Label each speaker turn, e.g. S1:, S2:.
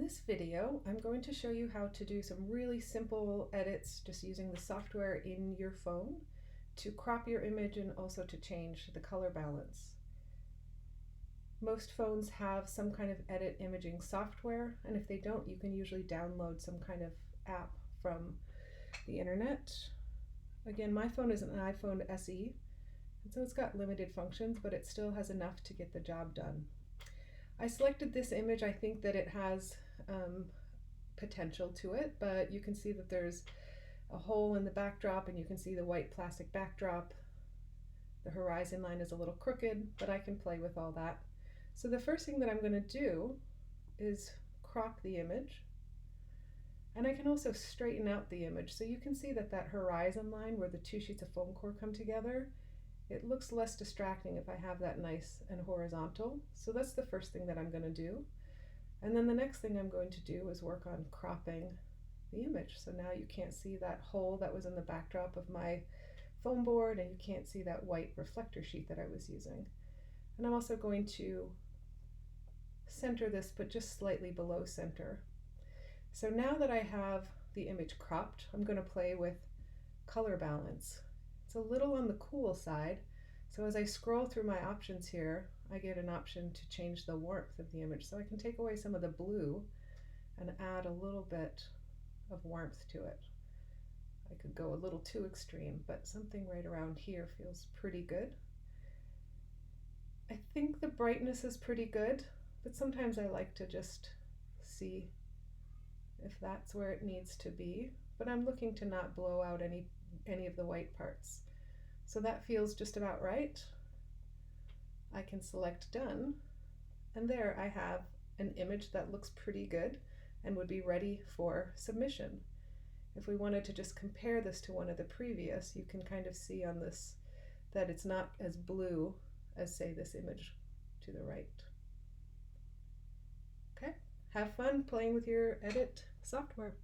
S1: this video, I'm going to show you how to do some really simple edits just using the software in your phone to crop your image and also to change the color balance. Most phones have some kind of edit imaging software, and if they don't, you can usually download some kind of app from the internet. Again, my phone is an iPhone SE, and so it's got limited functions, but it still has enough to get the job done. I selected this image. I think that it has potential to it, but you can see that there's a hole in the backdrop and you can see the white plastic backdrop. The horizon line is a little crooked, but I can play with all that. So the first thing that I'm going to do is crop the image, and I can also straighten out the image. So you can see that that horizon line where the two sheets of foam core come together, it looks less distracting if I have that nice and horizontal. So that's the first thing that I'm going to do. And then the next thing I'm going to do is work on cropping the image. So now you can't see that hole that was in the backdrop of my foam board, and you can't see that white reflector sheet that I was using. And I'm also going to center this, but just slightly below center. So now that I have the image cropped, I'm going to play with color balance. It's a little on the cool side, so as I scroll through my options here, I get an option to change the warmth of the image. So I can take away some of the blue and add a little bit of warmth to it. I could go a little too extreme, but something right around here feels pretty good. I think the brightness is pretty good, but sometimes I like to just see if that's where it needs to be. But I'm looking to not blow out any of the white parts. So that feels just about right. I can select done, and there I have an image that looks pretty good and would be ready for submission. If we wanted to just compare this to one of the previous, you can kind of see on this that it's not as blue as, say, this image to the right. Okay, have fun playing with your edit software.